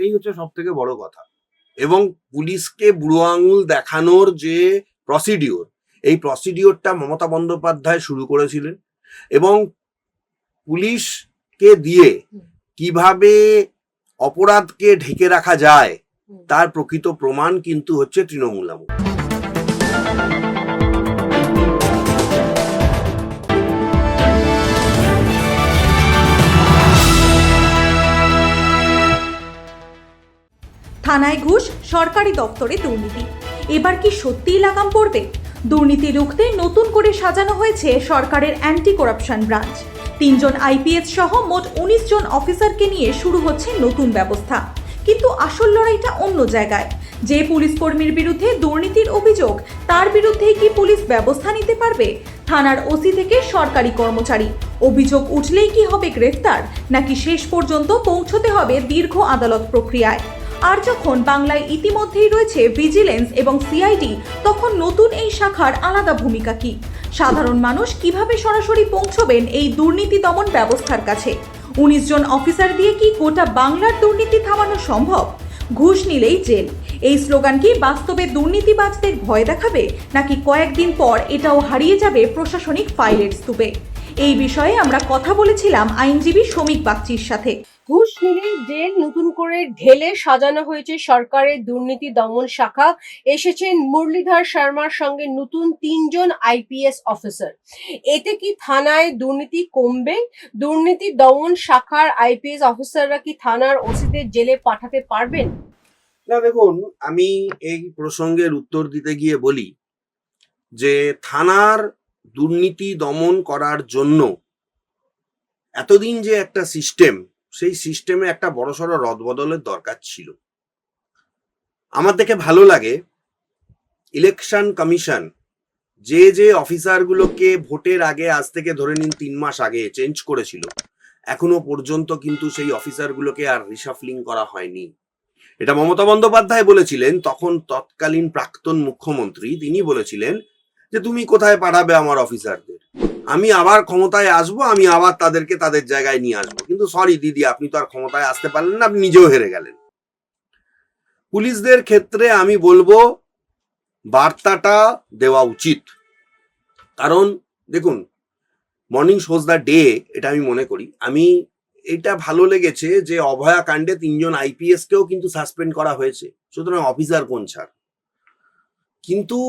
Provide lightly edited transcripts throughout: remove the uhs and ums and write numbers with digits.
এটাই হচ্ছে সব থেকে বড় কথা। এবং পুলিশকে বুড়ো আঙুল দেখানোর যে প্রসিডিওর, এই প্রসিডিওরটা মমতা বন্দ্যোপাধ্যায় শুরু করেছিলেন, এবং পুলিশকে দিয়ে কিভাবে অপরাধকে ঢেকে রাখা যায় তার প্রকৃত প্রমাণ কিন্তু হচ্ছে তৃণমূল আমল। থানায় ঘুষ, সরকারি দপ্তরে দুর্নীতি, এবার কি সত্যিই লাগাম পড়বে? দুর্নীতি রুখতে নতুন করে সাজানো হয়েছে সরকারের অ্যান্টি করাপশন ব্রাঞ্চ। 3 জন আইপিএস সহ মোট 19 জন অফিসারকে নিয়ে শুরু হচ্ছে নতুন ব্যবস্থা। কিন্তু আসল লড়াইটা অন্য জায়গায়। যে পুলিশ কর্মীর বিরুদ্ধে দুর্নীতির অভিযোগ, তার বিরুদ্ধেই কি পুলিশ ব্যবস্থা নিতে পারবে? থানার ওসি থেকে সরকারি কর্মচারী, অভিযোগ উঠলেই কি হবে গ্রেফতার, নাকি শেষ পর্যন্ত পৌঁছতে হবে দীর্ঘ আদালত প্রক্রিয়ায়? আর যখন বাংলায় ইতিমধ্যেই রয়েছে ভিজিলেন্স এবং সিআইডি, তখন নতুন এই শাখার আলাদা ভূমিকা কি? সাধারণ মানুষ কিভাবে সরাসরি পৌঁছবেন এই দুর্নীতি দমন ব্যবস্থার কাছে? 19 জন অফিসার দিয়ে কি গোটা বাংলার দুর্নীতি থামানো সম্ভব? ঘুষ নিলেই জেল, এই স্লোগান কি বাস্তবে দুর্নীতিবাজদের ভয় দেখাবে, নাকি কয়েকদিন পর এটাও হারিয়ে যাবে প্রশাসনিক ফাইলের স্তূপে? এই বিষয়ে আমরা কথা বলেছিলাম আইনজীবী শ্রমিক বাগচির সাথে। ঘুষ নিলেই জেল নতুন করে ঢেলে সাজানো হয়েছে সরকারের দুর্নীতি দমন শাখা। এসেছেন মুরলীধর শর্মার সঙ্গে নতুন 3 জন আইপিএস অফিসার। এতে কি থানায় দুর্নীতি কমবে? দুর্নীতি দমন শাখার আইপিএস অফিসাররা কি থানার ওসিদের জেলে পাঠাতে পারবেন? না, দেখুন, আমি এই প্রসঙ্গের উত্তর দিতে গিয়ে বলি যে থানার দুর্নীতি দমন করার জন্য এতদিন যে একটা সিস্টেম, সেই সিস্টেমে একটা বড়সড় রদবদলের দরকার ছিল। আমার দেখে ভালো লাগে ইলেকশন কমিশন যে অফিসারগুলোকে ভোটের আগে, আজ থেকে ধরে নিন 3 মাস আগে চেঞ্জ করেছিল, এখনো পর্যন্ত কিন্তু সেই অফিসারগুলোকে আর রিশাফলিং করা হয়নি। এটা মমতা বন্দ্যোপাধ্যায় বলেছিলেন, তখন তৎকালীন প্রাক্তন মুখ্যমন্ত্রী, তিনি বলেছিলেন যে তুমি কোথায় পাঠাবে আমার অফিসারদের, আমি আবার ক্ষমতায় আসবো, আমি আবার তাদেরকে তাদের জায়গায় নিয়ে আসবো। কিন্তু সরি দিদি, আপনি তো আর ক্ষমতায় আসতে পারলেন না, আপনি নিজেও হেরে গেলেন। পুলিশদের ক্ষেত্রে আমি বলবো বার্তাটা দেওয়া উচিত। কারণ দেখুন, মর্নিং শোজ দ্য ডে, এটা আমি মনে করি, আমি এটা ভালো লেগেছে যে অভয়া কাণ্ডে 3 জন আইপিএস কেও কিন্তু সাসপেন্ড করা হয়েছে, সুতরাং অফিসার কোন ছাড়। কিন্তু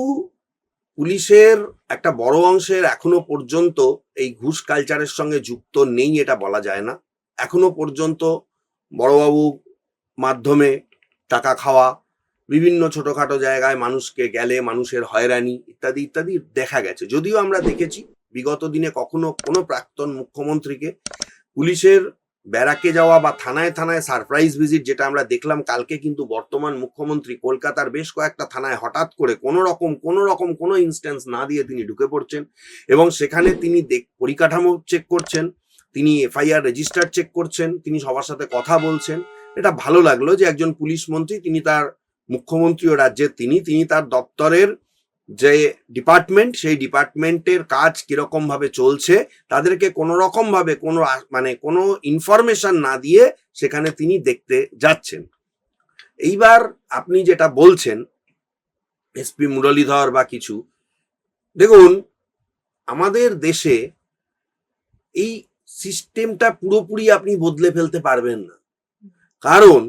পুলিশের একটা বড় অংশের এখনো পর্যন্ত এই ঘুষ কালচারের সঙ্গে যুক্ত নেই, এটা বলা যায় না। এখনো পর্যন্ত বড়বাবু মাধ্যমে টাকা খাওয়া, বিভিন্ন ছোটখাটো জায়গায় মানুষকে গেলে মানুষের হয়রানি ইত্যাদি ইত্যাদি দেখা গেছে। যদিও আমরা দেখেছি বিগত দিনে কখনো কোনো প্রাক্তন মুখ্যমন্ত্রীকে পুলিশের ব্যারাকে যাওয়া বা থানায় থানায় সারপ্রাইজ ভিজিট, যেটা আমরা দেখলাম কালকে, কিন্তু বর্তমান মুখ্যমন্ত্রী কলকাতার বেশ কয়েকটা থানায় হঠাৎ করে কোনো ইনস্ট্যান্স না দিয়ে তিনি ঢুকে পড়ছেন, এবং সেখানে তিনি পরিকাঠামো চেক করছেন, তিনি এফআইআর রেজিস্টার চেক করছেন, তিনি সবার সাথে কথা বলছেন। এটা ভালো লাগলো যে একজন পুলিশ মন্ত্রী, তিনি তার মুখ্যমন্ত্রী ও রাজ্যের তিনি তার দপ্তরের যে ডিপার্টমেন্ট, সেই ডিপার্টমেন্টের কাজ কিরকম ভাবে চলছে তাদেরকে কোনো রকম ভাবে কোনো ইনফরমেশন না দিয়ে সেখানে তিনি দেখতে যাচ্ছেন। এইবার আপনি যেটা বলছেন এসপি মুরলীধর বা কিছু, দেখুন আমাদের দেশে এই সিস্টেমটা পুরোপুরি আপনি বদলে ফেলতে পারবেন না। কারণ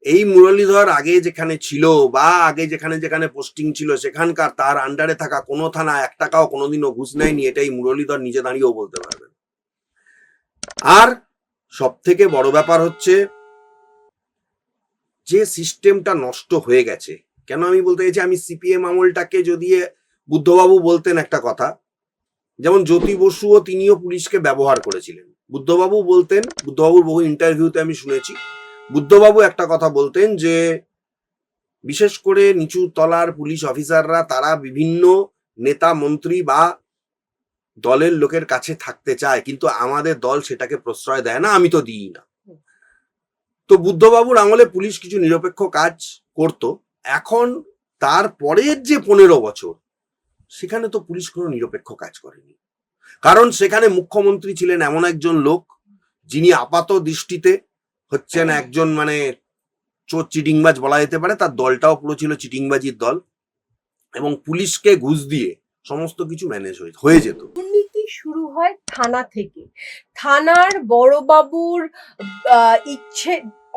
এই মুরলীধর আগে যেখানে ছিল বা আগে যেখানে পোস্টিং ছিল, সেখানকার তার আন্ডারে থাকা কোনো থানা 1 টাকাও কোনোদিনও ঘুষ নেয়নি, এটাই মুরলীধর নিজে দাঁড়িয়েও বলতে পারবেন। আর সব থেকে বড় ব্যাপার হচ্ছে যে সিস্টেমটা নষ্ট হয়ে গেছে। কেন আমি বলতে চাইছি, আমি সিপিএম আমলটাকে যদি বুদ্ধবাবু বলতেন একটা কথা, যেমন জ্যোতি বসুও তিনিও পুলিশকে ব্যবহার করেছিলেন, বুদ্ধবাবুর বহু ইন্টারভিউতে আমি শুনেছি, বুদ্ধবাবু একটা কথা বলতেন যে বিশেষ করে নিচু তলার পুলিশ অফিসাররা তারা বিভিন্ন নেতা মন্ত্রী বা দলের লোকের কাছে থাকতে চায়, কিন্তু আমাদের দল সেটাকে প্রশ্রয় দেয় না, আমি তো দিই না। তো বুদ্ধবাবুর আমলে পুলিশ কিছু নিরপেক্ষ কাজ করত। এখন তার পরের যে 15 বছর, সেখানে তো পুলিশ কোনো নিরপেক্ষ কাজ করেনি। কারণ সেখানে মুখ্যমন্ত্রী ছিলেন এমন একজন লোক যিনি আপাত দৃষ্টিতে হচ্ছেন একজন চোর চিটিংবাজ বলা যেতে পারে, তার দলটাও পুরো ছিল চিটিংবাজির দল, এবং পুলিশকে ঘুষ দিয়ে সমস্ত কিছু ম্যানেজ হয়ে যেত। দুর্নীতি শুরু হয় থানা থেকে। থানার বড়বাবুর ইচ্ছে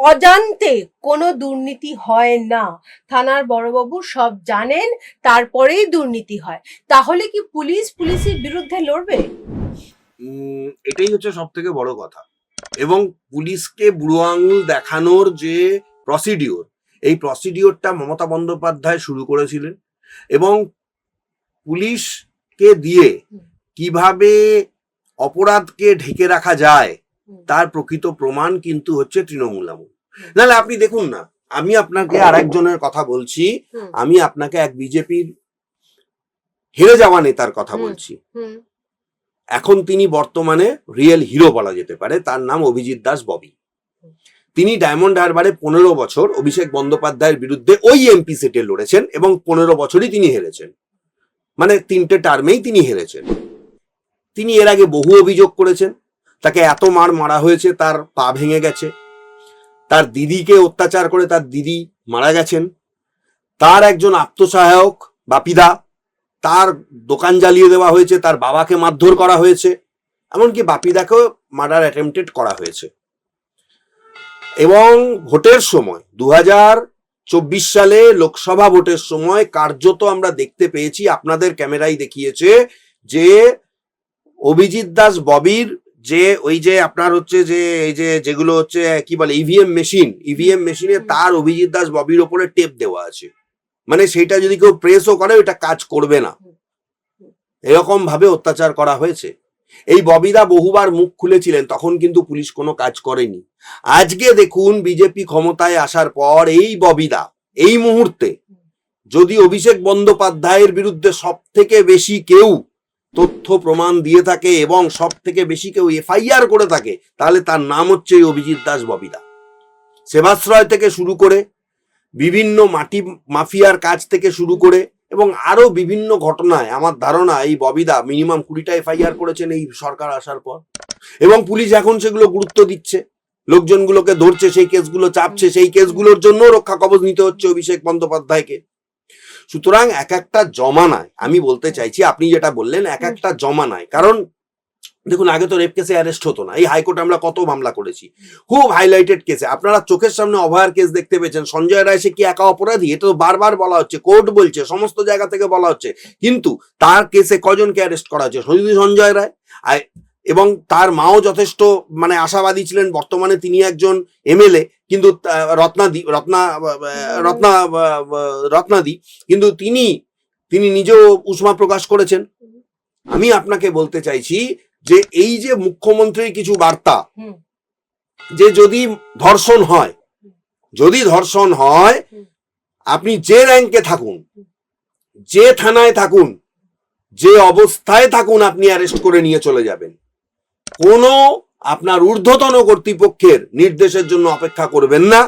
অজান্তে কোনো দুর্নীতি হয় না, থানার বড়বাবু সব জানেন, তারপরেই দুর্নীতি হয়। তাহলে কি পুলিশের বিরুদ্ধে লড়বে? এটাই হচ্ছে সব থেকে বড় কথা। এবং পুলিশকে বুড়ো আঙুল দেখানোর যে প্রসিডিওর, এই প্রসিডিওরটা মমতা বন্দ্যোপাধ্যায় শুরু করেছিলেন, এবং পুলিশকে দিয়ে কিভাবে অপরাধকে ঢেকে রাখা যায় তার প্রকৃত প্রমাণ কিন্তু হচ্ছে তৃণমূল আমল। নাহলে আপনি দেখুন না, আমি আপনাকে আর একজনের কথা বলছি, আমি আপনাকে এক বিজেপির হেরে যাওয়া নেতার কথা বলছি। এখন তিনি বর্তমানে রিয়েল হিরো বলা যেতে পারে, তার নাম অভিজিৎ দাস ববি। তিনি ডায়মন্ড হারবারে 15 বছর অভিষেক বন্দ্যোপাধ্যায়ের বিরুদ্ধে ওই এমপি সিটে লড়েছেন, এবং 15 বছরই তিনি হেরেছেন, মানে 3টে টার্মেই তিনি হেরেছেন। তিনি এর আগে বহু অভিযোগ করেছেন, তাকে এত মারা হয়েছে, তার পা ভেঙে গেছে, তার দিদিকে অত্যাচার করে তার দিদি মারা গেছেন, তার একজন আত্মসহায়ক বাপিদা, তার দোকান জ্বালিয়ে দেওয়া হয়েছে, তার বাবাকে মারধর করা হয়েছে, এমনকি বাপিদাকেও মার্ডার অ্যাটেম্পটেড করা হয়েছে। এবং ভোটের সময় 2024 সালে লোকসভা ভোটের সময় কার্যত আমরা দেখতে পেয়েছি, আপনাদের ক্যামেরাই দেখিয়েছে, যে অভিজিৎ দাস ববির যে ওই যে আপনার হচ্ছে যে এই যে যেগুলো হচ্ছে কি বলে ইভিএম মেশিনে তার অভিজিৎ দাস ববির ওপরে টেপ দেওয়া আছে, মানে সেইটা যদি কেউ প্রেসও করে ওটা কাজ করবে না, এরকম ভাবে অত্যাচার করা হয়েছে। এই ববিদা বহুবার মুখ খুলেছিলেন, তখন কিন্তু পুলিশ কোনো কাজ করেনি। আজকে দেখুন বিজেপি ক্ষমতায় আসার পর এই ববিদা এই মুহূর্তে যদি অভিষেক বন্দ্যোপাধ্যায়ের বিরুদ্ধে সব থেকে বেশি কেউ তথ্য প্রমাণ দিয়ে থাকে এবং সব থেকে বেশি কেউ এফআইআর করে থাকে, তাহলে তার নাম হচ্ছে অভিজিৎ দাস ববিদা। সেবাশ্রয় থেকে শুরু করে বিভিন্ন মাটি মাফিয়ার কাজ থেকে শুরু করে এবং আরো বিভিন্ন ঘটনায় আমার ধারণা এই ববিদা মিনিমাম 20টা এফআইআর করেছেন এই সরকার আসার পর, এবং পুলিশ এখন সেগুলো গুরুত্ব দিচ্ছে, লোকজনগুলোকে ধরছে, সেই কেসগুলো চাপছে, সেই কেসগুলোর জন্য রক্ষা কবচ নিতে হচ্ছে অভিষেক বন্দ্যোপাধ্যায়কে। সুতরাং এক একটা জমানায়, আমি বলতে চাইছি আপনি যেটা বললেন, এক একটা জমানায়, কারণ দেখুন আগে তো রেপ কেসে অ্যারেস্ট হতো না, এই হাইকোর্টে আমরা কত মামলা করেছি, খুব হাইলাইটেড কেসে আপনারা চোখের সামনে অভয়ার কেস দেখতে পেয়েছেন, সঞ্জয় রায় সে কি একা অপরাধী, এটা তো বারবার বলা হচ্ছে, কোর্ট বলছে, সমস্ত জায়গা থেকে বলা হচ্ছে, কিন্তু তার কেসে কজনকে অ্যারেস্ট করা হচ্ছে? সঞ্জয় রায়, এবং তার মাও যথেষ্ট মানে আশাবাদী ছিলেন, বর্তমানে তিনি একজন এমএলএ, কিন্তু রত্নাদি কিন্তু তিনি নিজেও উষ্মা প্রকাশ করেছেন। আমি আপনাকে বলতে চাইছি যে এই যে মুখ্যমন্ত্রীর কিছু বার্তা, যে যদি ধর্ষণ হয় আপনি যে র্যাঙ্কে থাকুন, যে থানায় থাকুন, যে অবস্থায় থাকুন, আপনি অ্যারেস্ট করে নিয়ে চলে যাবেন, কোনো আপনার ঊর্ধ্বতন কর্তৃপক্ষের নির্দেশের জন্য অপেক্ষা করবেন না,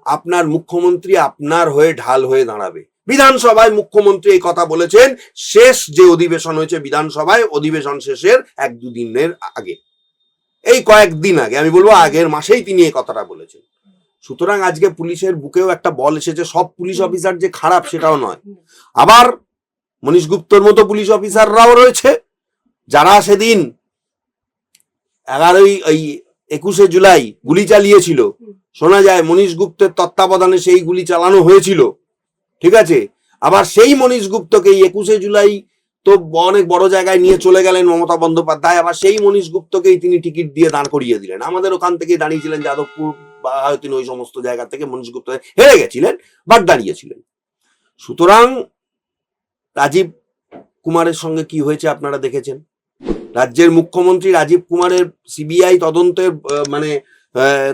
আপনার মুখ্যমন্ত্রী আপনার হয়ে ঢাল হয়ে দাঁড়াবে। বিধানসভায় মুখ্যমন্ত্রী এই কথা বলেছেন, শেষ যে অধিবেশন হয়েছে বিধানসভায়, অধিবেশন শেষের 1-2 দিনের আগে, এই কয়েকদিন আগে, আমি বলবো আগের মাসেই তিনি এই কথাটা বলেছেন। সুতরাং আজকে পুলিশের বুকেও একটা বল এসেছে, সব পুলিশ অফিসার যে খারাপ সেটাও নয়, আবার মনীশ গুপ্তর মতো পুলিশ অফিসাররাও রয়েছে যারা সেদিন 21শে জুলাই গুলি চালিয়েছিল, শোনা যায় মনীশ গুপ্তের তত্ত্বাবধানে সেই গুলি চালানো হয়েছিল, ঠিক আছে। আবার সেই মনীশ গুপ্তকে 21শে জুলাই তো অনেক বড় জায়গায় নিয়ে চলে গেলেন মমতা বন্দ্যোপাধ্যায়, আবার সেই মনীশ গুপ্তকেই তিনি টিকিট দিয়ে দাঁড় করিয়ে দিলেন। আমাদের ওখান থেকে দাঁড়িয়েছিলেন যাদবপুর বা তিনি ওই সমস্ত জায়গা থেকে মনীশ গুপ্ত হেরে গেছিলেন, বাট দাঁড়িয়েছিলেন। সুতরাং রাজীব কুমারের সঙ্গে কি হয়েছে আপনারা দেখেছেন, রাজ্যের মুখ্যমন্ত্রী রাজীব কুমারের সিবিআই তদন্তের মানে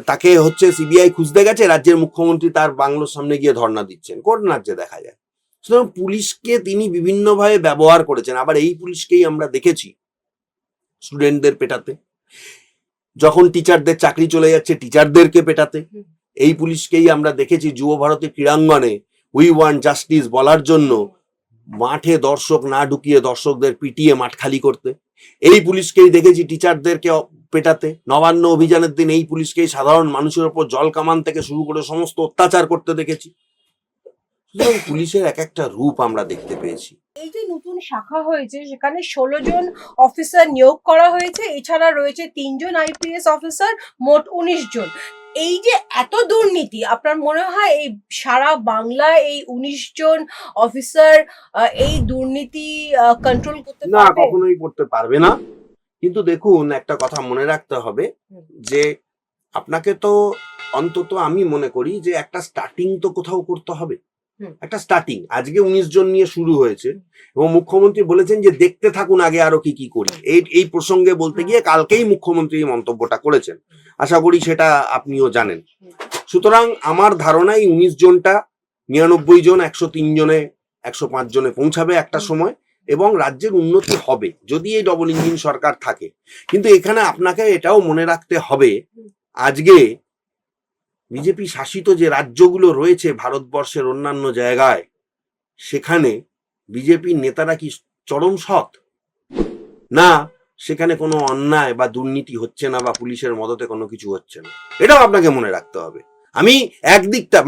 তাকে হচ্ছে সিবিআই খুঁজতে গেছে, রাজ্যের মুখ্যমন্ত্রী তার বাংলোর সামনে গিয়ে ধর্ণা দিচ্ছেন, কোন রাজ্যে দেখা যায়। সুতরাং পুলিশকে তিনি বিভিন্নভাবে ব্যবহার করেছেন। আবার এই পুলিশকেই আমরা দেখেছি স্টুডেন্টদের পেটাতে, যখন টিচারদের চাকরি চলে যাচ্ছে টিচারদেরকে পেটাতে, এই পুলিশকেই আমরা দেখেছি যুব ভারতী ক্রীড়াঙ্গনে উই ওয়ান্ট জাস্টিস বলার জন্য মাঠে দর্শক না ঢুকিয়ে দর্শকদের পিটিয়ে মাঠ খালি করতে। এই পুলিশকেই দেখেছি টিচারদেরকে পেটাতে, নবান্ন অভিযানের দিন এই পুলিশকেই সাধারণ মানুষের ওপর জল কামান থেকে শুরু করে সমস্ত অত্যাচার করতে দেখেছি। সুতরাং পুলিশের এক একটা রূপ আমরা দেখতে পেয়েছি। এই যে নতুন শাখা হয়েছে সেখানে 16 জন অফিসার নিয়োগ করা হয়েছে, এছাড়া রয়েছে 3 জন আইপিএস অফিসার, মোট 19 জন। এই যে এত দুর্নীতি, আপনার মনে হয় এই সারা বাংলায় এই 19 জন অফিসার এই দুর্নীতি কন্ট্রোল করতে না, পারবে? কখনোই করতে পারবে না। কিন্তু দেখুন, একটা কথা মনে রাখতে হবে যে আপনাকে তো অন্তত আমি মনে করি যে একটা স্টার্টিং তো কোথাও করতে হবে। একটা স্টার্টিং আজকে 19 জন নিয়ে শুরু হয়েছে এবং মুখ্যমন্ত্রী বলেছেন যে দেখতে থাকুন আগে আরো কি কি করি। এই প্রসঙ্গে বলতে গিয়ে কালকেই মুখ্যমন্ত্রী এই মন্তব্যটা করেছেন, আশা করি সেটা আপনিও জানেন। সুতরাং আমার ধারণাই 19 জনটা 99 জন 103 জনে 105 জনে পৌঁছাবে একটা সময়, এবং রাজ্যের উন্নতি হবে যদি এই ডবল ইঞ্জিন সরকার থাকে। কিন্তু এখানে আপনাকে এটাও মনে রাখতে হবে, আজকে বিজেপি শাসিত যে রাজ্যগুলো রয়েছে ভারতবর্ষের অন্যান্য জায়গায়, সেখানে বিজেপির নেতারা কি চরম সৎ? না, সেখানে কোনো অন্যায় বা দুর্নীতি হচ্ছে না বা পুলিশের মদতে কোনো কিছু হচ্ছে না, এটাও আপনাকে মনে রাখতে হবে। আমি একদিকটা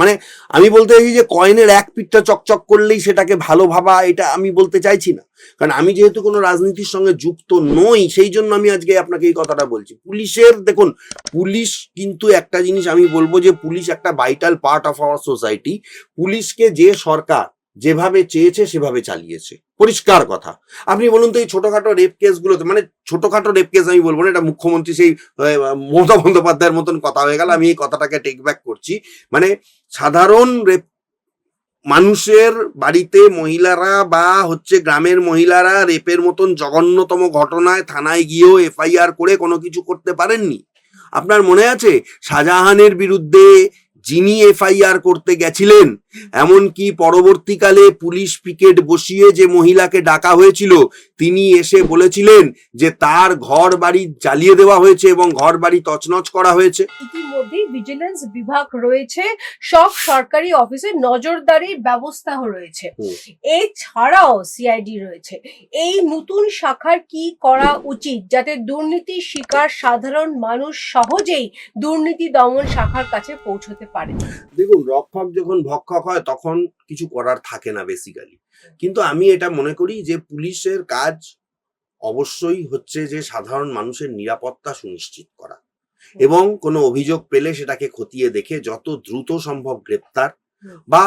আমি বলতে চাইছি যে কয়েনের এক পিঠটা চকচক করলেই সেটাকে ভালো ভাবা, এটা আমি বলতে চাইছি না। কারণ আমি যেহেতু কোনো রাজনীতির সঙ্গে যুক্ত নই, সেই জন্য আমি আজকে আপনাকে এই কথাটা বলছি। পুলিশের দেখুন, পুলিশ কিন্তু একটা জিনিস আমি বলবো যে পুলিশ একটা vital part of our society. পুলিশকে যে সরকার যেভাবে চেয়েছে সেভাবে চালিয়েছে, পরিষ্কার কথা। আপনি বলুন তো এই ছোটখাটো রেপ কেসগুলোতে, ছোটখাটো রেপ কেস আমি বলবো না, এটা মুখ্যমন্ত্রী সেই মমতা বন্দ্যোপাধ্যায়ের মতন কথা হয়ে গেল, আমি এই কথাটাকে টেক ব্যাক করছি। সাধারণ রেপ, মানুষের বাড়িতে মহিলারা বা গ্রামের মহিলারা রেপের মতন জঘন্যতম ঘটনায় থানায় গিয়েও এফআইআর করে কোনো কিছু করতে পারেননি। আপনার মনে আছে শাহজাহানের বিরুদ্ধে যিনি এফআইআর করতে গেছিলেন, এমনকি পরবর্তীকালে পুলিশ পিকেট বসিয়ে যে মহিলাকে ডাকা হয়েছিল, তিনি এসে বলেছিলেন যে তার ঘর বাড়ি জ্বালিয়ে দেওয়া হয়েছে এবং ঘর বাড়ি তছনছ করা হয়েছে। ইতিমধ্যেই ভিজিলেন্স বিভাগ রয়েছে, সব সরকারি অফিসে নজরদারির ব্যবস্থা রয়েছে, এছাড়াও সিআইডি রয়েছে। এই নতুন শাখার কি করা উচিত যাতে দুর্নীতির শিকার সাধারণ মানুষ সহজেই দুর্নীতি দমন শাখার কাছে পৌঁছতে পারে? দেখুন, রক্ষক যখন ভক্ষক হয় তখন কিছু করার থাকে না বেসিক্যালি। কিন্তু আমি এটা মনে করি যে পুলিশের কাজ অবশ্যই হচ্ছে যে সাধারণ মানুষের নিরাপত্তা সুনিশ্চিত করা এবং কোনো অভিযোগ পেলে সেটাকে খতিয়ে দেখে যত দ্রুত সম্ভব গ্রেপ্তার বা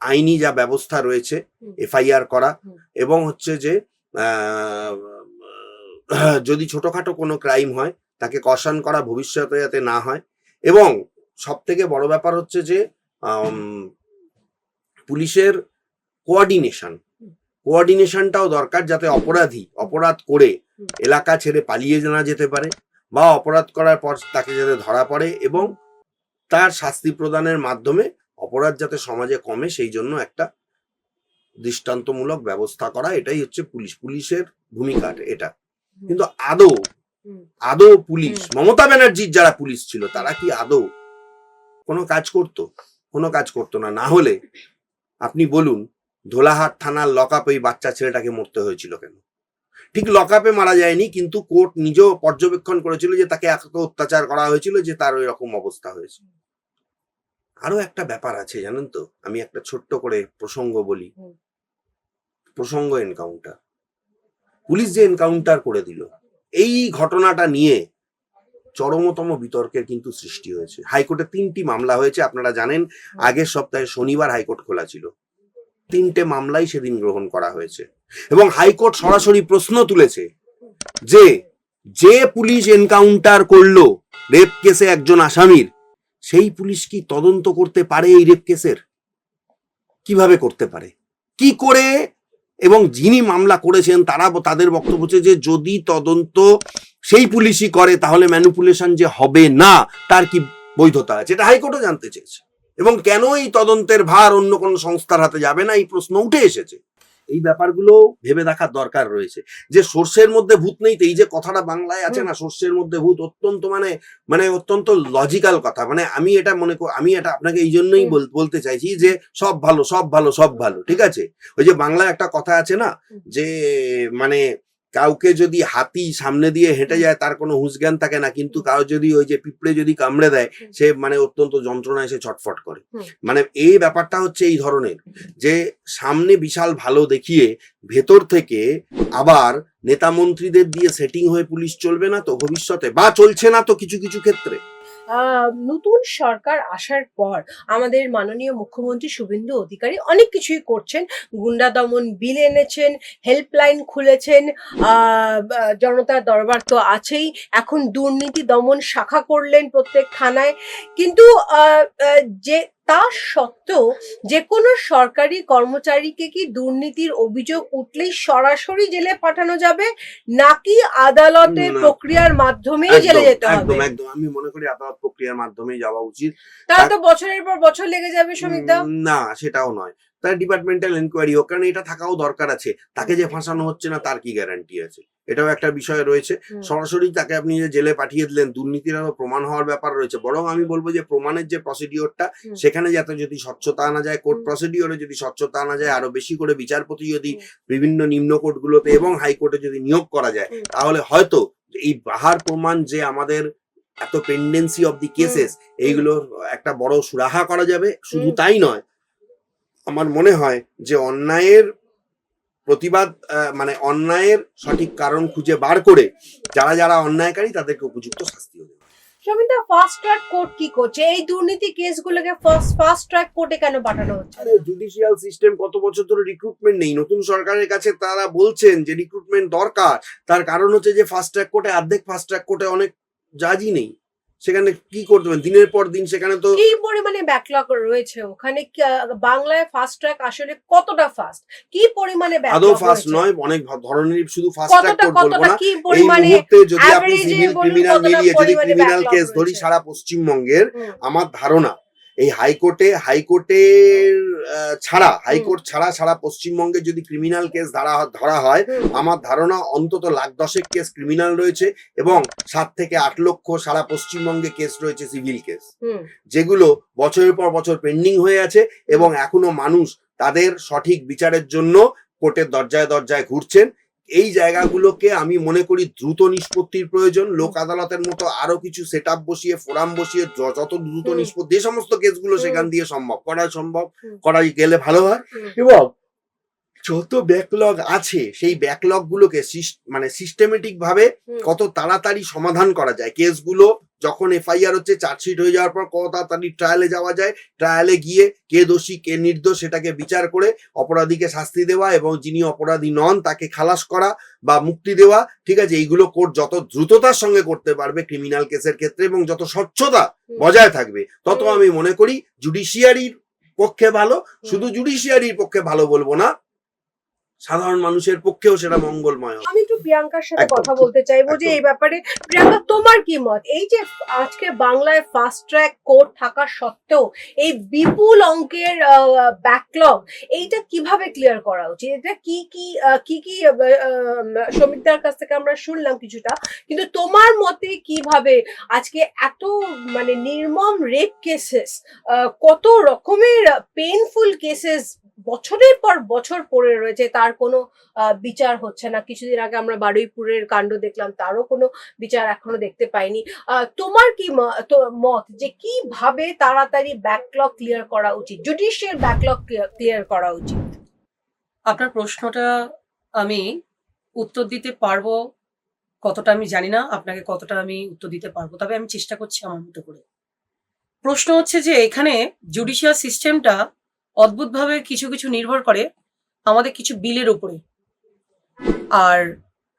আইনি যা ব্যবস্থা রয়েছে এফআইআর করা, এবং যে যদি ছোটখাটো কোনো ক্রাইম হয় তাকে কশন করা ভবিষ্যতে যাতে না হয়। এবং সব থেকে বড় ব্যাপার হচ্ছে যে পুলিশের কোঅর্ডিনেশনটাও দরকার, যাতে অপরাধ করে এলাকা ছেড়ে পালিয়ে না যেতে পারে বা অপরাধ করার পর তাকে যাতে ধরা পড়ে এবং তার শাস্তি প্রদানের মাধ্যমে অপরাধ যাতে সমাজে কমে, সেই জন্য একটা দৃষ্টান্তমূলক ব্যবস্থা করা, এটাই হচ্ছে পুলিশের ভূমিকা এটা। কিন্তু আদৌ পুলিশ, মমতা ব্যানার্জির যারা পুলিশ ছিল তারা কি আদৌ কোনো কাজ করতো না? না হলে আপনি বলুন, ধোলাহাট থানার লকআপে ওই বাচ্চা ছেলেটাকে মরতে হয়েছিল কেন? ঠিক লকআপে মারা যায়নি, কিন্তু কোর্ট নিজেও পর্যবেক্ষণ করেছিল যে তাকে এত অত্যাচার করা হয়েছিল যে তার ওই রকম অবস্থা হয়েছে। আরো একটা ব্যাপার আছে জানেন তো, আমি একটা ছোট্ট করে প্রসঙ্গ বলি। এনকাউন্টার, পুলিশ যে এনকাউন্টার করে দিল, এই ঘটনাটা নিয়ে চরমতম বিতর্কের কিন্তু সৃষ্টি হয়েছে। হাইকোর্টে 3টি মামলা হয়েছে, আপনারা জানেন। আগের সপ্তাহে শনিবার হাইকোর্ট খোলা ছিল, 3টে মামলাই সেদিন গ্রহণ করা হয়েছে এবং হাইকোর্ট সরাসরি প্রশ্ন তুলেছে যে পুলিশ এনকাউন্টার করলো রেপ কেসে একজন আসামির, সেই পুলিশ কি তদন্ত করতে পারে এই রেপ কেসের? কিভাবে করতে পারে, কি করে? এবং যিনি মামলা করেছেন তাদের বক্তব্য হচ্ছে যে যদি তদন্ত সেই পুলিশই করে তাহলে ম্যানিপুলেশন যে হবে না তার কি বৈধতা আছে, এটা হাইকোর্টও জানতে চেয়েছে। এবং কেন এই তদন্তের ভার অন্য কোনো সংস্থার হাতে যাবে না, এই প্রশ্ন উঠে এসেছে। এই ব্যাপারগুলো ভেবে দেখার দরকার রয়েছে যে সর্ষের মধ্যে ভূত নেই, এই যে কথাটা বাংলায় আছে না, সর্ষের মধ্যে ভূত, অত্যন্ত অত্যন্ত লজিক্যাল কথা। আমি এটা আপনাকে এই জন্যই বলতে চাইছি যে সব ভালো, ঠিক আছে? ওই যে বাংলায় একটা কথা আছে না, যে কাউকে যদি হাতি সামনে দিয়ে হেঁটে যায় তার কোনো হুঁশ জ্ঞান থাকে না, কিন্তু কাউ যদি ওই যে পিঁপড়ে যদি কামড়ে দেয় সে মানে অত্যন্ত যন্ত্রণায় সে ছটফট করে। মানে এই ব্যাপারটা হচ্ছে এই ধরনের, যে সামনে বিশাল ভালো দেখিয়ে ভেতর থেকে আবার নেতা মন্ত্রীদের দিয়ে সেটিং হয়ে পুলিশ চলবে না তো ভবিষ্যতে, বা চলছে না তো কিছু কিছু ক্ষেত্রে। নতুন সরকার আসার পর আমাদের মাননীয় মুখ্যমন্ত্রী শুভেন্দু অধিকারী অনেক কিছুই করছেন। গুন্ডা দমন বিল এনেছেন, হেল্পলাইন খুলেছেন, জনতার দরবার তো আছেই, এখন দুর্নীতি দমন শাখা করলেন প্রত্যেক থানায়। কিন্তু যে তা সত্ত্বেও যে কোনো সরকারি কর্মচারীকে কি দুর্নীতির অভিযোগ উঠলেই সরাসরি জেলে পাঠানো যাবে, নাকি আদালতের না, প্রক্রিয়ার মাধ্যমেই জেলে যেতে হবে? একদম একদম আমি মনে করি আদালত প্রক্রিয়ার মাধ্যমেই যাওয়া উচিত। তাহলে তো বছরের পর বছর লেগে যাবে শ্রমিকদা। না, সেটাও নয়, তার ডিপার্টমেন্টাল এনকোয়ারি হোক, কারণ এটা থাকাও দরকার আছে। তাকে যে ফাঁসানো হচ্ছে না তার কি গ্যারান্টি আছে, এটাও একটা বিষয় রয়েছে। সরাসরি তাকে আপনি যে জেলে পাঠিয়ে দিলেন, দুর্নীতির আরো প্রমাণ হওয়ার ব্যাপার রয়েছে। বরং আমি বলবো যে প্রমাণের যে প্রসিডিওরটা, সেখানে যাতে যদি স্বচ্ছতা আনা যায়, কোর্ট প্রসিডিওরে যদি স্বচ্ছতা আনা যায়, আরো বেশি করে বিচারপতি যদি বিভিন্ন নিম্ন কোর্টগুলোতে এবং হাইকোর্টে যদি নিয়োগ করা যায়, তাহলে হয়তো এই বাহার প্রমাণ যে আমাদের এত পেন্ডেন্সি অফ দি কেসেস, এইগুলোর একটা বড় সুরাহা করা যাবে। শুধু তাই নয়, আমার মনে হয় যে অন্যায়ের প্রতিবাদ, মানে অন্যায়ের সঠিক কারণ খুঁজে বার করে যারা যারা অন্যায়কারী তাদেরকে উপযুক্ত শাস্তি হবে। শ্রমিকদা, ফাস্ট ট্র্যাক কোর্ট কি করছে? এই দুর্নীতি কেসগুলোকে ফাস্ট ট্র্যাক কোর্টে কেন পাঠানো হচ্ছে? জুডিশিয়াল সিস্টেম কত বছর ধরে রিক্রুটমেন্ট নেই। নতুন সরকারের কাছে তারা বলছেন যে রিক্রুটমেন্ট দরকার, তার কারণ হচ্ছে যে ফাস্ট ট্র্যাক কোর্টে অর্ধেক ফাস্ট ট্র্যাক কোর্টে অনেক জাজই নেই। সেখানে কি করতে পারেন দিনের পর দিন, সেখানে তো কি পরিমাণে ব্যাকলগ রয়েছে ওখানে। বাংলায় ফাস্ট ট্র্যাক আসলে কতটা ফাস্ট, কি পরিমাণে আদৌ ব্যাকলগ ফাস্ট রয়েছে? নয়, অনেক ধরনের, শুধু ফাস্ট ট্র্যাক কোর্ট বলবো না। কি এই পরিমাণে মুহূর্তে যদি আপনি average সিভিল বলুন ক্রিমিনাল কতটা মিলিয়ে যদি পরিমাণে ক্রিমিনাল backlog কেস ধরি রয়েছে? সারা পশ্চিমবঙ্গের, হুম, আমার ধারণা এই হাইকোর্টের ছাড়া, হাইকোর্ট ছাড়া সারা পশ্চিমবঙ্গে যদি ক্রিমিনাল কেস ধরা হয়, আমার ধারণা অন্তত 1,10,000 কেস ক্রিমিনাল রয়েছে এবং 7 থেকে 8 লক্ষ সারা পশ্চিমবঙ্গে কেস রয়েছে সিভিল কেস, হুম, যেগুলো বছরের পর বছর পেন্ডিং হয়ে আছে এবং এখনো মানুষ তাদের সঠিক বিচারের জন্য কোর্টের দরজায় দরজায় ঘুরছেন। এই জায়গাগুলোকে আমি মনে করি দ্রুত নিষ্পত্তির প্রয়োজন। লোক আদালতের মতো আরো কিছু সেট আপ বসিয়ে, ফোরাম বসিয়ে যত দ্রুত নিষ্পত্তি, যে সমস্ত কেসগুলো সেখান দিয়ে সম্ভব করাই গেলে ভালো হয়। এবং যত ব্যাকলগ আছে সেই ব্যাকলগ গুলোকে মানে সিস্টেমেটিক ভাবে কত তাড়াতাড়ি সমাধান করা যায়। কেসগুলো যখন এফআইআর হচ্ছে, চার্জশিট হয়ে যাওয়ার পর কত তাড়াতাড়ি ট্রায়ালে যাওয়া যায়, ট্রায়ালে গিয়ে কে দোষী কে নির্দোষ সেটাকে বিচার করে অপরাধীকে শাস্তি দেওয়া এবং যিনি অপরাধী নন তাকে খালাস করা বা মুক্তি দেওয়া। ঠিক আছে, এইগুলো কোর্ট যত দ্রুততার সঙ্গে করতে পারবে ক্রিমিনাল কেসের ক্ষেত্রে এবং যত স্বচ্ছতা বজায় থাকবে, তত আমি মনে করি জুডিশিয়ারির পক্ষে ভালো। শুধু জুডিশিয়ারির পক্ষে ভালো বলবো না, সাধারণ মানুষের পক্ষেও সেটা মঙ্গলময়। আমি একটু প্রিয়াঙ্কার সাথে একদম, কথা বলতে চাইবো যে একদম। এই ব্যাপারে। প্রিয়াঙ্কা, তোমার কি মত? এই যে আজকে বাংলায় ফাস্ট ট্র্যাক কোর্ট থাকা সত্ত্বেও এই বিপুল অঙ্কের ব্যাকলগ, এইটা কিভাবে ক্লিয়ার করা উচিত? এটা কি কি কি কি শ্রমিকদের কাছ থেকে আমরা শুনলাম কিছুটা, কিন্তু তোমার মতে কিভাবে আজকে এত মানে নির্মম রেপ কেসেস, কত রকমের পেইনফুল কেসেস বছরের পর বছর পড়ে রয়েছে, তার কোনো বিচার হচ্ছে না? কিছুদিন আগে আমরা বারুইপুরের কাণ্ড দেখলাম, তারও কোনো বিচার এখনো দেখতে পাইনি। তোমার কি মত যে কিভাবে তাড়াতাড়ি ব্যাকলগ ক্লিয়ার করা উচিত, জুডিশিয়াল ব্যাকলগ ক্লিয়ার করা উচিত? আপনার প্রশ্নটা আমি উত্তর দিতে পারবো কতটা আমি জানি না, আপনাকে কতটা আমি উত্তর দিতে পারবো, তবে আমি চেষ্টা করছি আমার মতো করে। প্রশ্ন হচ্ছে যে এখানে জুডিশিয়াল সিস্টেমটা অদ্ভুতভাবে কিছু কিছু নির্ভর করে আমাদের কিছু বিলের উপরে। আর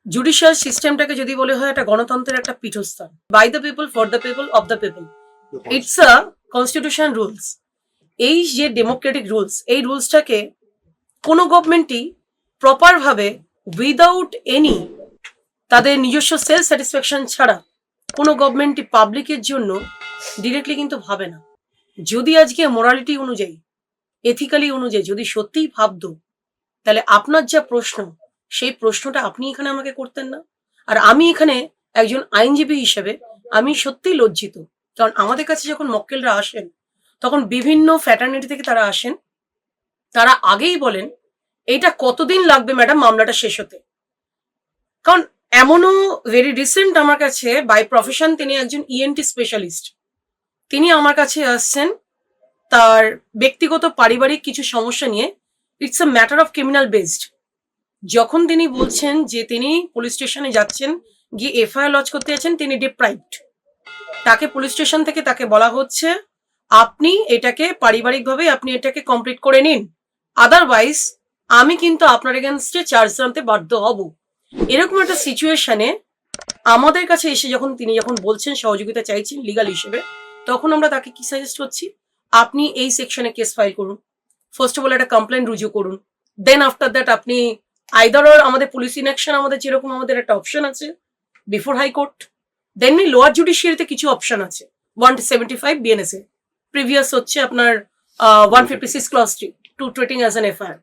জুডিশিয়াল সিস্টেমটাকে যদি বলে হয় একটা গণতন্ত্রের একটা পীঠস্থান, by the people, for the people, of the people, it's a constitution rules. এই যে ডেমোক্রেটিক রুলস, এই রুলসটাকে কোনো গভর্নমেন্টই প্রপার ভাবে উইদাউট এনি তাদের নিজস্ব সেলফ স্যাটিসফ্যাকশন ছাড়া কোনো গভর্নমেন্টই পাবলিকের জন্য ডিরেক্টলি কিন্তু ভাবে না। যদি আজকে মোরালিটি অনুযায়ী, এথিক্যালি অনুযায়ী যদি সত্যিই ভাবতো, তাহলে আপনার যা প্রশ্ন সেই প্রশ্নটা আপনি এখানে আমাকে করতেন না। আর আমি এখানে একজন আইনজীবী হিসেবে আমি সত্যিই লজ্জিত, কারণ আমাদের কাছে যখন মক্কেলরা আসেন তখন বিভিন্ন ফ্যাটার্নিটি থেকে তারা আসেন, তারা আগেই বলেন এইটা কতদিন লাগবে ম্যাডাম মামলাটা শেষ হতে। কারণ এমনও ভেরি রিসেন্ট আমার কাছে বাই প্রফেশন তিনি একজন ইএনটি স্পেশালিস্ট, তিনি আমার কাছে আসছেন তার ব্যক্তিগত পারিবারিক কিছু সমস্যা নিয়ে। It's a matter of criminal based. যখন তিনি বলছেন যে তিনি পুলিশ স্টেশনে যাচ্ছেন, গিয়ে এফআইআর লজ করতে যাচ্ছেন, তিনি ডিপ্রাইভড। তাকে পুলিশ স্টেশন থেকে তাকে বলা হচ্ছে আপনি এটাকে পারিবারিকভাবে আপনি এটাকে কমপ্লিট করে নিন, আদারওয়াইজ আমি কিন্তু আপনার এগেনস্টে চার্জ আনতে বাধ্য হব। এরকম একটা সিচুয়েশনে আমাদের কাছে এসে তিনি যখন বলছেন সহযোগিতা চাইছেন লিগাল হিসেবে, তখন আমরা তাকে কি সাজেস্ট করছি, আপনি এই সেকশনে কেস ফাইল করুন, ফার্স্ট অফ অল একটা কমপ্লেন রুজু করুন, দেন আফটার দ্যাট আপনি আইদার অর আমাদের পুলিশ ইনঅ্যাকশন আমাদের যেরকম আমাদের একটা অপশন আছে বিফোর হাইকোর্ট, দেন লোয়ার জুডিশিয়ারিতে কিছু অপশন আছে 175 বিএনএসএ, প্রিভিয়াস হচ্ছে আপনার 156 clause 3 to treating as an FIR.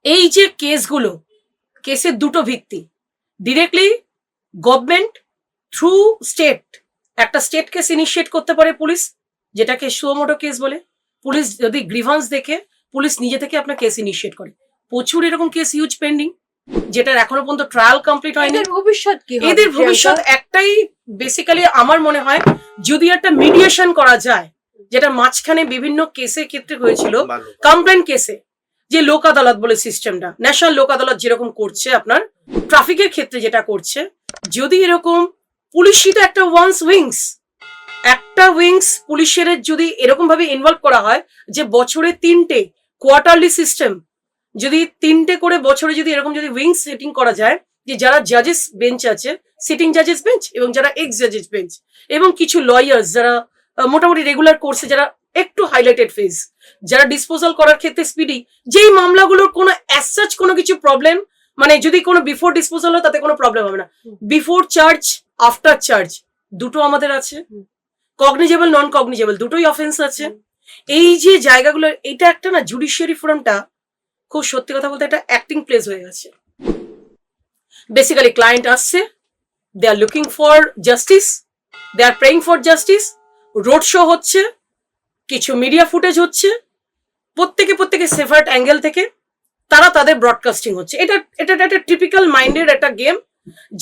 এই যে কেসগুলো, কেসের দুটো ভিত্তি, ডিরেক্টলি গভর্নমেন্ট থ্রু স্টেট একটা স্টেট কেস ইনিশিয়েট করতে পারে পুলিশ, যেটাকে সুমোটো কেস বলে। পুলিশ যদি গ্রিভান্স দেখে পুলিশ নিজে থেকে আপনার কেস ইনিশিয়েট করে। প্রচুর এরকম কেস হিউজ পেন্ডিং, যেটার এখনো পর্যন্ত ট্রায়াল কমপ্লিট হয়নি। এদের ভবিষ্যৎ কি হবে? এদের ভবিষ্যৎ একটাই, বেসিক্যালি আমার মনে হয় যদি একটা মিডিয়েশন করা যায়, যেটা মাঝখানে বিভিন্ন কেসের ক্ষেত্রে হয়েছিল, কমপ্লেন কেসে যে লোক আদালত বলে সিস্টেমটা, ন্যাশনাল লোক আদালত যেরকম করছে আপনার ট্রাফিকের ক্ষেত্রে যেটা করছে, যদি এরকম পুলিশই তো একটা একটা উইংস পুলিশের যদি এরকম ভাবে ইনভলভ করা হয় যে বছরে 3টে কোয়ার্টারলি সিস্টেম, যদি 3টে করে বছরে যদি এরকম যদি উইংস সেটিং করা যায়, যে যারা জাজেস বেঞ্চ আছে, সিটিং জাজেস বেঞ্চ এবং যারা এক্স জাজেস বেঞ্চ এবং কিছু লয়ার্স যারা মোটামুটি রেগুলার কোর্সে যারা একটু হাইলাইটেড ফেজ, যারা ডিসপোজাল করার ক্ষেত্রে স্পিডি, যেই মামলাগুলোর কোনো অ্যাজ কোনো কিছু প্রবলেম, মানে যদি কোনো বিফোর ডিসপোজাল হয় তাতে কোনো প্রবলেম হবে না, বিফোর চার্জ আফটার চার্জ দুটো আমাদের আছে, কগনিজেবল নন কগনিজেবল দুটোই অফেন্স আছে। এই যে জায়গাগুলো, এটা একটা না জুডিশিয়ারি ফোরামটা খুব সত্যি কথা বলতে একটা অ্যাক্টিং প্লেস হয়ে গেছে। বেসিক্যালি ক্লায়েন্ট আসছে, they are looking for justice, they are praying for justice, road show হচ্ছে, কিছু মিডিয়া ফুটেজ হচ্ছে, প্রত্যেকে সেফার্ট অ্যাঙ্গেল থেকে তারা তাদের ব্রডকাস্টিং হচ্ছে। এটা একটা টিপিক্যাল মাইন্ডের একটা গেম,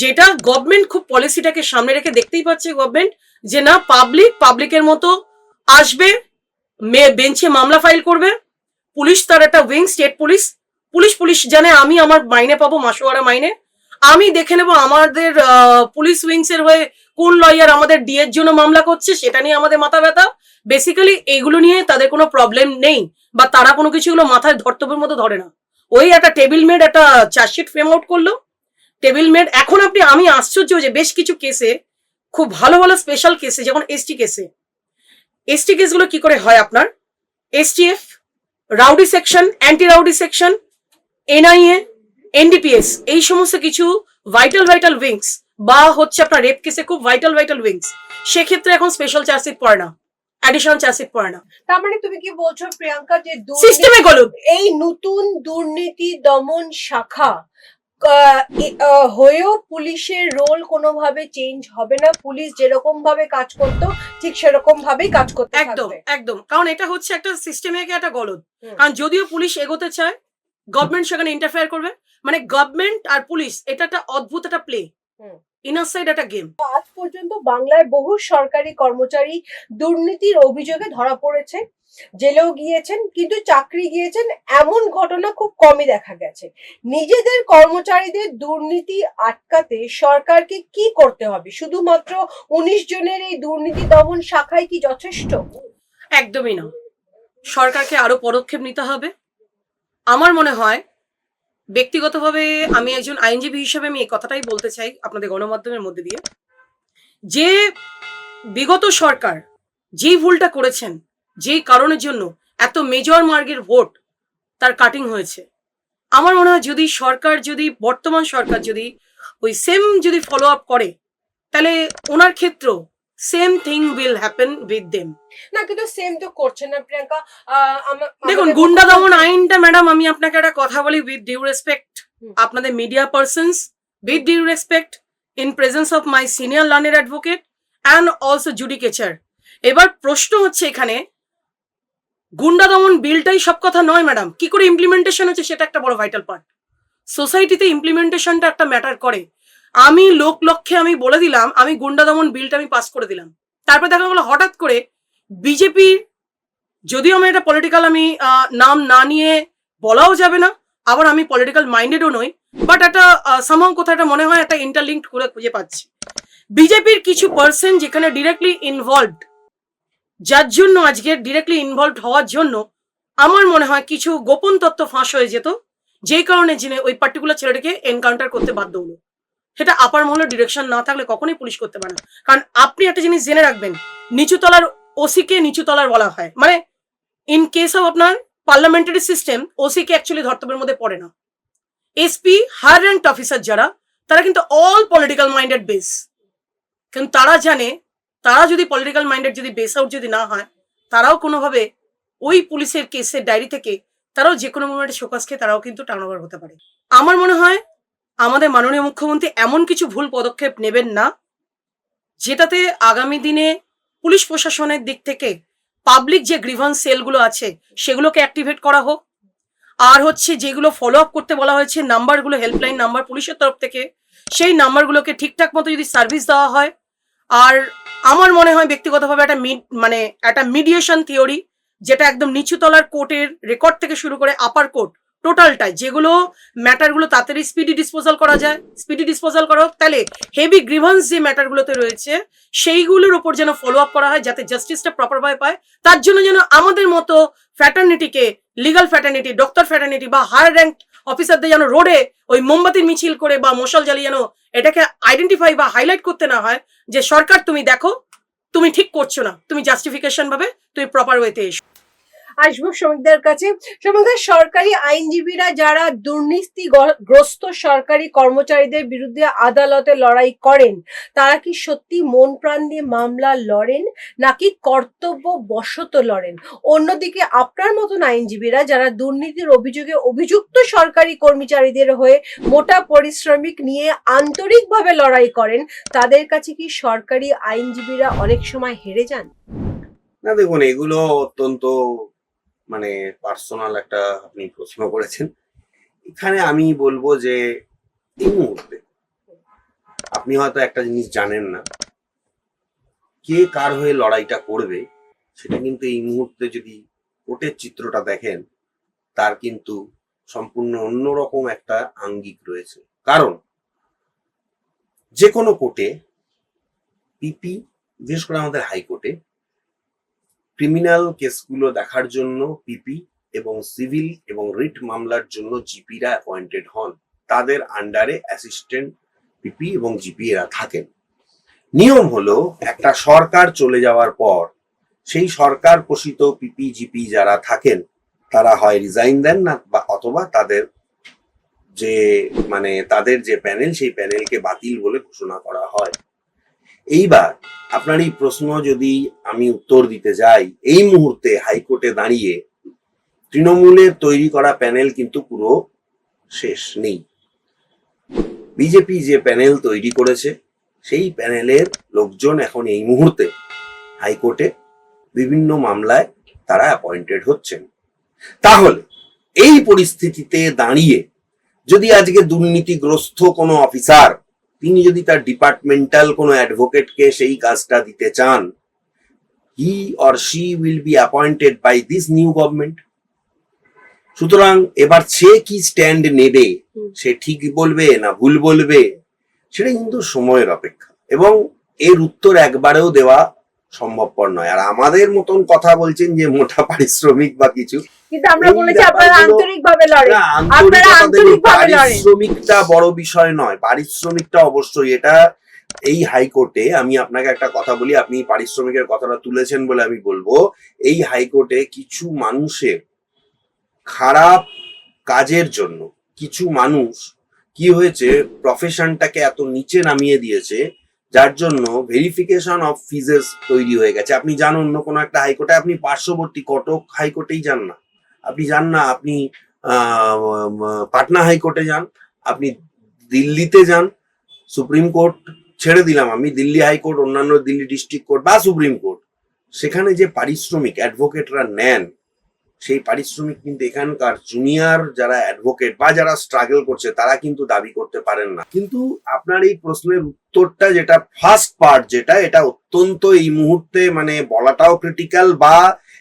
যেটা গভর্নমেন্ট খুব পলিসিটাকে সামনে রেখে দেখতেই পাচ্ছে গভর্নমেন্ট যে না, পাবলিকের মতো আসবে, বেঞ্চে মামলা ফাইল করবে, পুলিশ তার একটা উইং, স্টেট পুলিশ জানে আমি আমার মাইনে পাবো মাসোয়ারা মাইনে, আমি দেখে নেবো আমাদের পুলিশ উইংস এর হয়ে কোন লয়ার আমাদের ডিএর জন্য মামলা করছে, সেটা নিয়ে আমাদের মাথা ব্যথা। বেসিক্যালি এইগুলো নিয়ে তাদের কোনো প্রবলেম নেই, বা তারা কোনো কিছুগুলো মাথায় ধর্তব্যের মতো ধরে না। ওই একটা টেবিল মেড একটা চার্জশিট ফ্রেম আউট করলো, টেবিল মেড। এখন আমি আশ্চর্য যে বেশ কিছু কেসে, খুব ভালো স্পেশাল কেসে, যেমন এসটি কেসগুলো কি করে হয় আপনার, STF, rowdy section, anti rowdy section, NIA, NDPS, এই সমস্ত কিছু ভাইটাল উইংস, বা হচ্ছে আপনার রেপ কেসে খুব ভাইটাল উইংস, সেক্ষেত্রে এখন স্পেশাল চার্জশিট পড়ে না, অ্যাডিশনাল চার্জশিপ পড়ে না। তার মানে তুমি কি বলছো প্রিয়াঙ্কা যে সিস্টেমে গলদ, এই নতুন দুর্নীতি দমন শাখা হয়েও পুলিশের রোল কোনোভাবে চেঞ্জ হবে না, পুলিশ যেরকম ভাবে কাজ করতো ঠিক সেরকম ভাবেই কাজ করতে থাকবে? একদম, কারণ এটা হচ্ছে একটা সিস্টেমে একটা গলদ। কারণ যদিও পুলিশ এগোতে চায়, গভর্নমেন্ট সেখানে ইন্টারফেয়ার করবে, মানে গভর্নমেন্ট আর পুলিশ এটা একটা অদ্ভুত একটা প্লে, ইনার সাইড একটা গেম। আজ পর্যন্ত বাংলায় বহু সরকারি কর্মচারী দুর্নীতির অভিযোগে ধরা পড়েছে, জেলেও গিয়েছেন, কিন্তু চাকরি গিয়েছেন এমন ঘটনা খুব কমই দেখা গেছে। নিজেদের কর্মচারীদের দুর্নীতি আটকাতে সরকারকে কি করতে হবে? শুধুমাত্র 19 জনের এই দুর্নীতি দমন শাখায় কি যথেষ্ট? একদমই না, সরকারকে আরো পদক্ষেপ নিতে হবে। আমার মনে হয় ব্যক্তিগতভাবে আমি একজন আইনজীবী হিসেবে আমি এই কথাটাই বলতে চাই আপনাদের গণমাধ্যমের মধ্যে দিয়ে, যে বিগত সরকার যেই ভুলটা করেছেন, যেই কারণের জন্য এত মেজর মার্গের ভোট তার কাটিং হয়েছে, আমার মনে হয় যদি বর্তমান সরকার যদি ওই সেম যদি ফলো আপ করে, তাহলে ওনার ক্ষেত্র same thing will happen with them. না, কিন্তু সেম তো করছে না প্রিয়াঙ্কা। দেখুন, গুন্ডা দমন আইনটা, ম্যাডাম আমি আপনাকে একটা কথা বলি উইথ ডিউ রেসপেক্ট, আপনাদের media persons, with due respect, in presence of my senior learned advocate and also judicature. এবার প্রশ্ন হচ্ছে এখানে, গুন্ডা দমন বিলটাই সব কথা নয় ম্যাডাম, কি করে ইমপ্লিমেন্টেশন হচ্ছে সেটা একটা বড় ভাইটাল পার্ট। সোসাইটিতে ইমপ্লিমেন্টেশনটা একটা ম্যাটার করে। আমি লক্ষ্যে আমি বলে দিলাম আমি গুন্ডা দমন বিলটা আমি পাস করে দিলাম, তারপরে দেখা গেলো হঠাৎ করে বিজেপির, যদিও আমার এটা পলিটিক্যাল আমি নাম না নিয়ে বলাও যাবে না, আবার আমি পলিটিক্যাল মাইন্ডেডও নই, বাট একটা সামহাও কোথাও একটা মনে হয় একটা ইন্টারলিঙ্কড করে খুঁজে পাচ্ছি। বিজেপির কিছু পার্সন যেখানে ডিরেক্টলি ইনভলভড, যার জন্য আজকে ডিরেক্টলি ইনভলভড হওয়ার জন্য আমার মনে হয় কিছু গোপন তথ্য ফাঁস হয়ে যেত, যেই কারণে যিনি ওই পার্টিকুলার ছেলেটাকে এনকাউন্টার করতে বাধ্য হলো। সেটা আপার মহলের ডিরেকশন না থাকলে কখনোই পুলিশ করতে পারে না। কারণ আপনি একটা জিনিস জেনে রাখবেন, নিচুতলার ওসিকে নিচুতলার বলা হয়, মানে ইন কেস অফ আপনার পার্লামেন্টারি সিস্টেম ওসিকে অ্যাকচুয়ালি ধর্তব্যের মধ্যে পড়ে না। এসপি হায়ার র্যাঙ্ক অফিসার যারা, তারা কিন্তু অল পলিটিক্যাল মাইন্ডেড বেস, কিন্তু তারা জানে তারা যদি পলিটিক্যাল মাইন্ডেড যদি বেস আউট যদি না হয়, তারাও কোনোভাবে ওই পুলিশের কেসের ডায়েরি থেকে তারাও যে কোনো মোমেন্টে শোকজ খেয়ে তারাও কিন্তু টার্নওভার হতে পারে। আমার মনে হয় আমাদের মাননীয় মুখ্যমন্ত্রী এমন কিছু ভুল পদক্ষেপ নেবেন না যেটাতে আগামী দিনে পুলিশ প্রশাসনের দিক থেকে পাবলিক যে গ্রিভান্স সেলগুলো আছে সেগুলোকে অ্যাক্টিভেট করা হোক, আর হচ্ছে যেগুলো ফলো আপ করতে বলা হয়েছে নাম্বারগুলো, হেল্পলাইন নাম্বার পুলিশের তরফ থেকে, সেই নাম্বারগুলোকে ঠিকঠাক মতো যদি সার্ভিস দেওয়া হয়। আর আমার মনে হয় ব্যক্তিগতভাবে একটা মিডিয়েশন থিওরি, যেটা একদম নিচুতলার কোর্টের রেকর্ড থেকে শুরু করে আপার কোর্ট টোটালটাই, যেগুলো ম্যাটারগুলো তাড়াতাড়ি স্পিডি ডিসপোজাল করা যায়, স্পিডি ডিসপোজাল করা হোক, তাহলে হেভি গ্রিভান্স যে ম্যাটারগুলোতে রয়েছে সেইগুলোর উপর যেন ফলো আপ করা হয়, যাতে জাস্টিসটা প্রপারভাবে পায়। তার জন্য যেন আমাদের মতো ফ্র্যাটার্নিটিকে, লিগাল ফ্র্যাটার্নিটি, ডক্টর ফ্র্যাটার্নিটি বা হায়ার র্যাঙ্ক অফিসারদের যেন রোডে ওই মোমবাতির মিছিল করে বা মশাল জ্বালিয়ে যেন এটাকে আইডেন্টিফাই বা হাইলাইট করতে না হয় যে সরকার তুমি দেখো তুমি ঠিক করছো না, তুমি জাস্টিফিকেশন ভাবে তুমি প্রপার ওয়েতে এসো। আসবো শ্রমিকদের কাছে। শ্রমিকদের সরকারি আইনজীবীরা যারা দুর্নীতিগ্রস্ত সরকারি কর্মচারীদের বিরুদ্ধে আদালতে লড়াই করেন, তারা কি সত্যি মন প্রাণ দিয়ে মামলা লড়েন নাকি কর্তব্য বশত লড়েন? অন্যদিকে আপনার মতন আইনজীবীরা যারা দুর্নীতির অভিযোগে অভিযুক্ত সরকারি কর্মচারীদের হয়ে মোটা পারিশ্রমিক নিয়ে আন্তরিকভাবে লড়াই করেন, তাদের কাছে কি সরকারি আইনজীবীরা অনেক সময় হেরে যান? না দেখুন, এগুলো অত্যন্ত পার্সোনাল একটা আপনি প্রশ্ন করেছেন। এখানে আমি বলবো যে এই মুহূর্তে আপনি হয়তো একটা জিনিস জানেন না, কে কার হয়ে লড়াইটা করবে সেটা কিন্তু এই মুহূর্তে যদি কোর্টের চিত্রটা দেখেন, তার কিন্তু সম্পূর্ণ অন্যরকম একটা আঙ্গিক রয়েছে। কারণ যে কোনো কোর্টে পিপি, বিশেষ করে আমাদের হাইকোর্টে ক্রিমিনাল কেসগুলো দেখার জন্য পিপি এবং সিভিল এবং রিট মামলার জন্য জিপিরা অ্যাপয়েন্টেড হন, তাদের আন্ডারে অ্যাসিস্ট্যান্ট পিপি এবং জিপি এরা থাকেন। নিয়ম হলো একটা সরকার চলে যাওয়ার পর সেই সরকার পোষিত পিপি জিপি যারা থাকেন তারা হয় রিজাইন দেন না, বা অথবা তাদের যে প্যানেল সেই প্যানেলকে বাতিল বলে ঘোষণা করা হয়। এইবার আপনার এই প্রশ্ন যদি আমি উত্তর দিতে যাই, এই মুহূর্তে হাইকোর্টে দাঁড়িয়ে তৃণমূলের তৈরি করা প্যানেল কিন্তু পুরো শেষ নেই। বিজেপি যে প্যানেল তৈরি করেছে সেই প্যানেলের লোকজন এখন এই মুহূর্তে হাইকোর্টে বিভিন্ন মামলায় তারা অ্যাপয়েন্টেড হচ্ছেন। তাহলে এই পরিস্থিতিতে দাঁড়িয়ে যদি আজকে দুর্নীতিগ্রস্ত কোনো অফিসার তিনি যদি তার ডিপার্টমেন্টাল কোনো অ্যাডভোকেটকে সেই কাজটা দিতে চান, he or she will be appointed by this new government. সুতরাং এবার সে কি স্ট্যান্ড নেবে, সে ঠিক বলবে না ভুল বলবে, সেটা কিন্তু সময়ের অপেক্ষা, এবং এর উত্তর একবারেও দেওয়া সম্ভবপর নয়। আর আমাদের মতন কথা বলছেন যে মোটা পারিশ্রমিক বা কিছু, কিন্তু আমরা বলেছি আপনারা আন্তরিকভাবে লড়েন, আপনারা আন্তরিকভাবে লড়েন। পারিশ্রমিকটা বড় বিষয় নয়, পারিশ্রমিকটা অবশ্যই এটা এই হাইকোর্টে, আমি আপনাকে একটা কথা বলি, আপনি পারিশ্রমিকের কথাটা তুলেছেন বলে আমি বলবো, এই হাইকোর্টে কিছু মানুষের খারাপ কাজের জন্য কিছু মানুষ কি হয়েছে, প্রফেশনটাকে এত নিচে নামিয়ে দিয়েছে, যার জন্য ভেরিফিকেশন অফ ফিজেস তৈরি হয়ে গেছে। আপনি যান অন্য কোনো একটা হাইকোর্টে, আপনি পার্শ্ববর্তী কটক হাইকোর্টেই যান না, আপনি পাটনা হাইকোর্টে যান, আপনি দিল্লিতে যান, সুপ্রিম কোর্ট ছেড়ে দিলাম, আমি দিল্লি হাইকোর্ট, অন্যান্য দিল্লি ডিস্ট্রিক্ট কোর্ট বা সুপ্রিম কোর্ট, সেখানে যে পারিশ্রমিক অ্যাডভোকেটরা নেন সেই পারিশ্রমিক কিন্তু এখানকার জুনিয়র যারা অ্যাডভোকেট বা যারা স্ট্রাগল করছে তারা কিন্তু দাবি করতে পারেন না। কিন্তু আপনার এই প্রশ্নের উত্তরটা যেটা ফার্স্ট পার্ট, যেটা এটা অত্যন্ত এই মুহূর্তে মানে বলাটাও ক্রিটিক্যাল, বা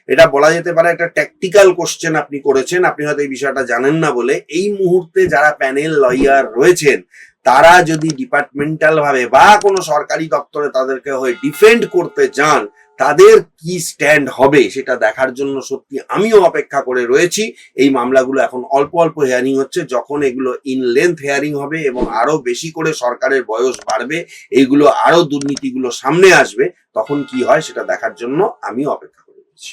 এটা বলা যেতে পারে একটা ট্যাকটিক্যাল কোশ্চেন আপনি করেছেন। আপনি হয়তো এই বিষয়টা জানেন না বলে। এই মুহূর্তে যারা প্যানেল লয়ার রয়েছেন তারা যদি ডিপার্টমেন্টাল ভাবে বা কোনো সরকারি দপ্তরে তাদেরকে হয়ে ডিফেন্ড করতে যান, তাদের কি স্ট্যান্ড হবে সেটা দেখার জন্য সত্যি আমিও অপেক্ষা করে রয়েছি। এই মামলাগুলো এখন অল্প অল্প হিয়ারিং হচ্ছে, যখন এগুলো ইন লেন্থ হিয়ারিং হবে এবং আরো বেশি করে সরকারের বয়স বাড়বে, এইগুলো আরো দুর্নীতিগুলো সামনে আসবে, তখন কি হয় সেটা দেখার জন্য আমিও অপেক্ষা করে রয়েছি।